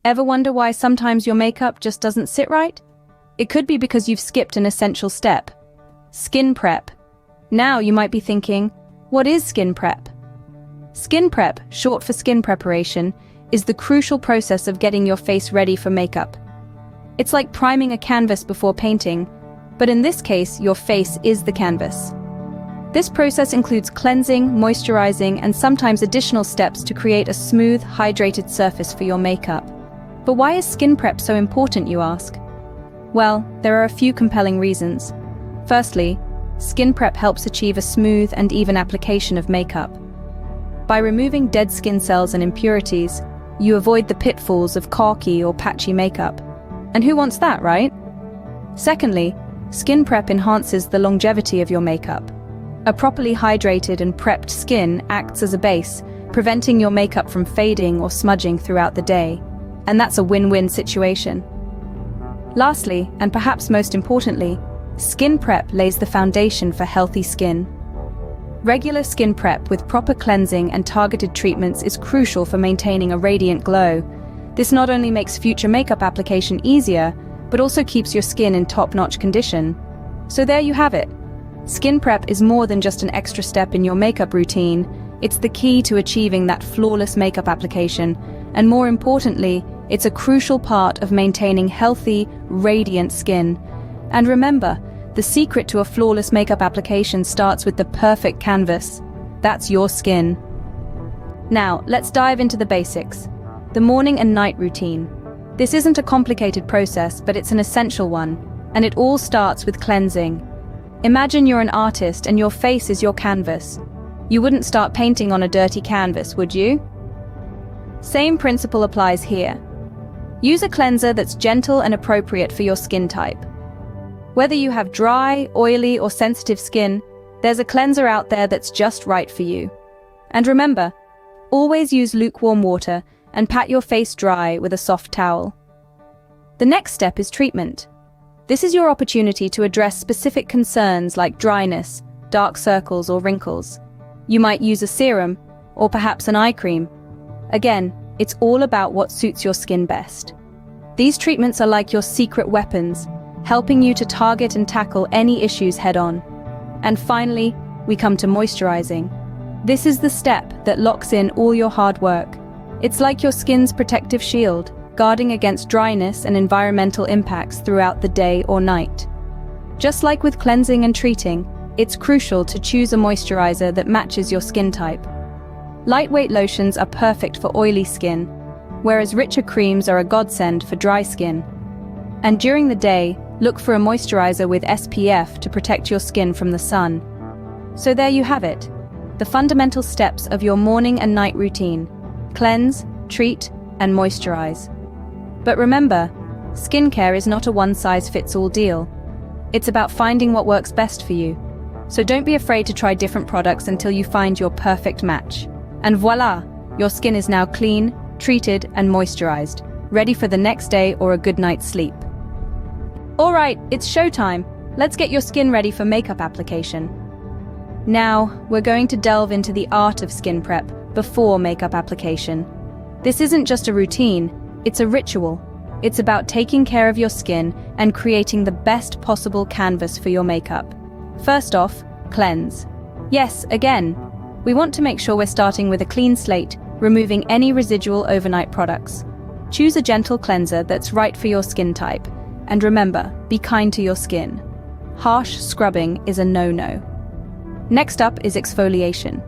Ever wonder why sometimes your makeup just doesn't sit right? It could be because you've skipped an essential step. Skin prep. Now you might be thinking, what is skin prep? Skin prep, short for skin preparation, is the crucial process of getting your face ready for makeup. It's like priming a canvas before painting, but in this case, your face is the canvas. This process includes cleansing, moisturizing, and sometimes additional steps to create a smooth, hydrated surface for your makeup. But why is skin prep so important, you ask? Well, there are a few compelling reasons. Firstly, skin prep helps achieve a smooth and even application of makeup. By removing dead skin cells and impurities, you avoid the pitfalls of chalky or patchy makeup. And who wants that, right? Secondly, skin prep enhances the longevity of your makeup. A properly hydrated and prepped skin acts as a base, preventing your makeup from fading or smudging throughout the day. And that's a win-win situation. Lastly, and perhaps most importantly, skin prep lays the foundation for healthy skin. Regular skin prep with proper cleansing and targeted treatments is crucial for maintaining a radiant glow. This not only makes future makeup application easier, but also keeps your skin in top-notch condition. So there you have it. Skin prep is more than just an extra step in your makeup routine. It's the key to achieving that flawless makeup application, and more importantly, it's a crucial part of maintaining healthy, radiant skin. And remember, the secret to a flawless makeup application starts with the perfect canvas. That's your skin. Now, let's dive into the basics. The morning and night routine. This isn't a complicated process, but it's an essential one, and it all starts with cleansing. Imagine you're an artist and your face is your canvas. You wouldn't start painting on a dirty canvas, would you? Same principle applies here. Use a cleanser that's gentle and appropriate for your skin type. Whether you have dry, oily, or sensitive skin, there's a cleanser out there that's just right for you. And remember, always use lukewarm water and pat your face dry with a soft towel. The next step is treatment. This is your opportunity to address specific concerns like dryness, dark circles, or wrinkles. You might use a serum, or perhaps an eye cream. Again, it's all about what suits your skin best. These treatments are like your secret weapons, helping you to target and tackle any issues head-on. And finally, we come to moisturizing. This is the step that locks in all your hard work. It's like your skin's protective shield, guarding against dryness and environmental impacts throughout the day or night. Just like with cleansing and treating, it's crucial to choose a moisturizer that matches your skin type. Lightweight lotions are perfect for oily skin, whereas richer creams are a godsend for dry skin. And during the day, look for a moisturizer with SPF to protect your skin from the sun. So there you have it, the fundamental steps of your morning and night routine: cleanse, treat, and moisturize. But remember, skincare is not a one-size-fits-all deal. It's about finding what works best for you. So don't be afraid to try different products until you find your perfect match. And voila, your skin is now clean, treated, and moisturized, ready for the next day or a good night's sleep. All right, it's showtime. Let's get your skin ready for makeup application. Now, we're going to delve into the art of skin prep before makeup application. This isn't just a routine, it's a ritual. It's about taking care of your skin and creating the best possible canvas for your makeup. First off, cleanse. Yes, again, we want to make sure we're starting with a clean slate, removing any residual overnight products. Choose a gentle cleanser that's right for your skin type. And remember, be kind to your skin. Harsh scrubbing is a no-no. Next up is exfoliation.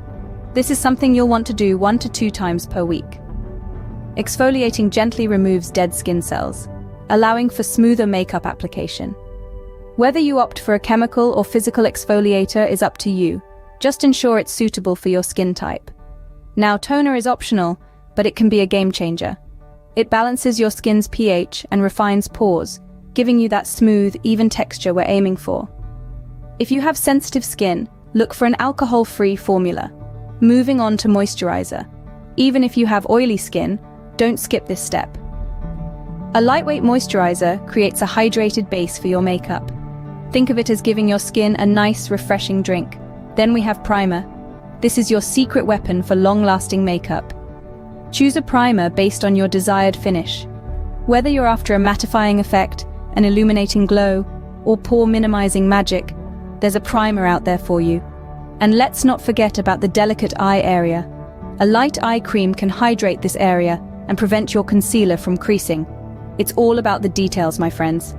This is something you'll want to do 1 to 2 times per week. Exfoliating gently removes dead skin cells, allowing for smoother makeup application. Whether you opt for a chemical or physical exfoliator is up to you. Just ensure it's suitable for your skin type. Now, toner is optional, but it can be a game changer. It balances your skin's pH and refines pores, giving you that smooth, even texture we're aiming for. If you have sensitive skin, look for an alcohol-free formula. Moving on to moisturizer. Even if you have oily skin, don't skip this step. A lightweight moisturizer creates a hydrated base for your makeup. Think of it as giving your skin a nice, refreshing drink. Then we have primer. This is your secret weapon for long-lasting makeup. Choose a primer based on your desired finish. Whether you're after a mattifying effect, an illuminating glow, or pore minimizing magic, there's a primer out there for you. And let's not forget about the delicate eye area. A light eye cream can hydrate this area and prevent your concealer from creasing. It's all about the details, my friends.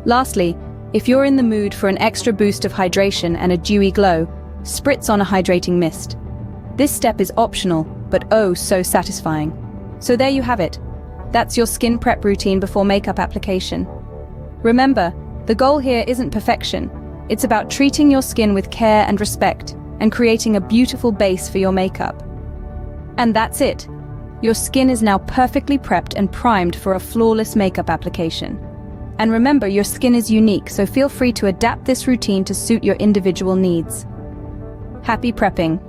Lastly, if you're in the mood for an extra boost of hydration and a dewy glow, spritz on a hydrating mist. This step is optional, but oh so satisfying. So there you have it. That's your skin prep routine before makeup application. Remember, the goal here isn't perfection. It's about treating your skin with care and respect and creating a beautiful base for your makeup. And that's it. Your skin is now perfectly prepped and primed for a flawless makeup application. And remember, your skin is unique, so feel free to adapt this routine to suit your individual needs. Happy prepping!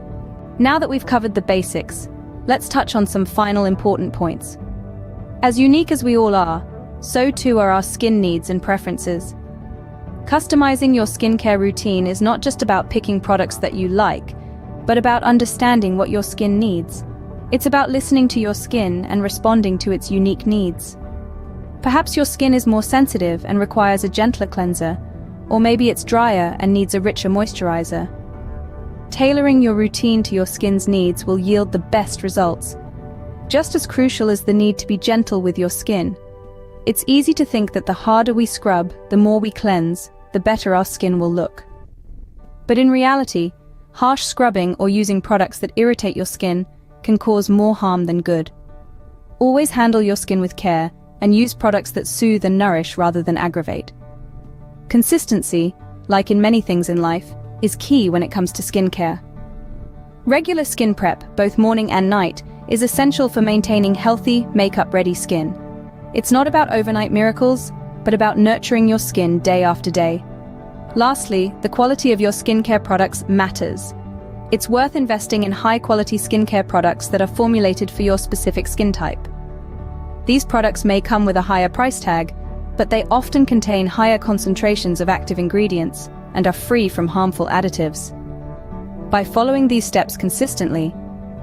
Now that we've covered the basics, let's touch on some final important points. As unique as we all are, so too are our skin needs and preferences. Customizing your skincare routine is not just about picking products that you like, but about understanding what your skin needs. It's about listening to your skin and responding to its unique needs. Perhaps your skin is more sensitive and requires a gentler cleanser, or maybe it's drier and needs a richer moisturizer. Tailoring your routine to your skin's needs will yield the best results. Just as crucial is the need to be gentle with your skin. It's easy to think that the harder we scrub, the more we cleanse, the better our skin will look. But in reality, harsh scrubbing or using products that irritate your skin can cause more harm than good. Always handle your skin with care and use products that soothe and nourish rather than aggravate. Consistency, like in many things in life, is key when it comes to skincare. Regular skin prep, both morning and night, is essential for maintaining healthy, makeup-ready skin. It's not about overnight miracles, but about nurturing your skin day after day. Lastly, the quality of your skincare products matters. It's worth investing in high-quality skincare products that are formulated for your specific skin type. These products may come with a higher price tag, but they often contain higher concentrations of active ingredients and are free from harmful additives. By following these steps consistently,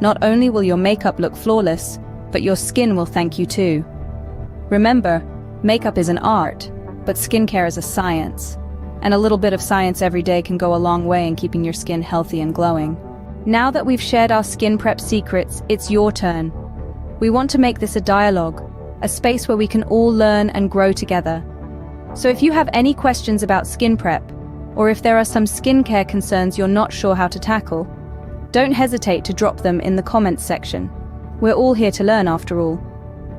not only will your makeup look flawless, but your skin will thank you too. Remember, makeup is an art, but skincare is a science. And a little bit of science every day can go a long way in keeping your skin healthy and glowing. Now that we've shared our skin prep secrets, it's your turn. We want to make this a dialogue, a space where we can all learn and grow together. So if you have any questions about skin prep, or if there are some skincare concerns you're not sure how to tackle, don't hesitate to drop them in the comments section. We're all here to learn after all.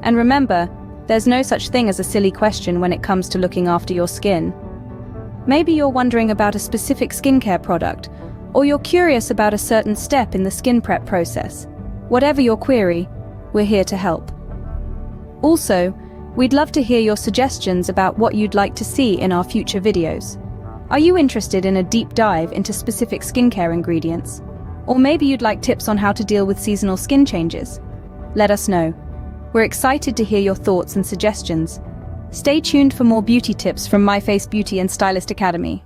And remember, there's no such thing as a silly question when it comes to looking after your skin. Maybe you're wondering about a specific skincare product, or you're curious about a certain step in the skin prep process. Whatever your query, we're here to help. Also, we'd love to hear your suggestions about what you'd like to see in our future videos. Are you interested in a deep dive into specific skincare ingredients? Or maybe you'd like tips on how to deal with seasonal skin changes? Let us know. We're excited to hear your thoughts and suggestions. Stay tuned for more beauty tips from Myface Beauty and Stylist Academy.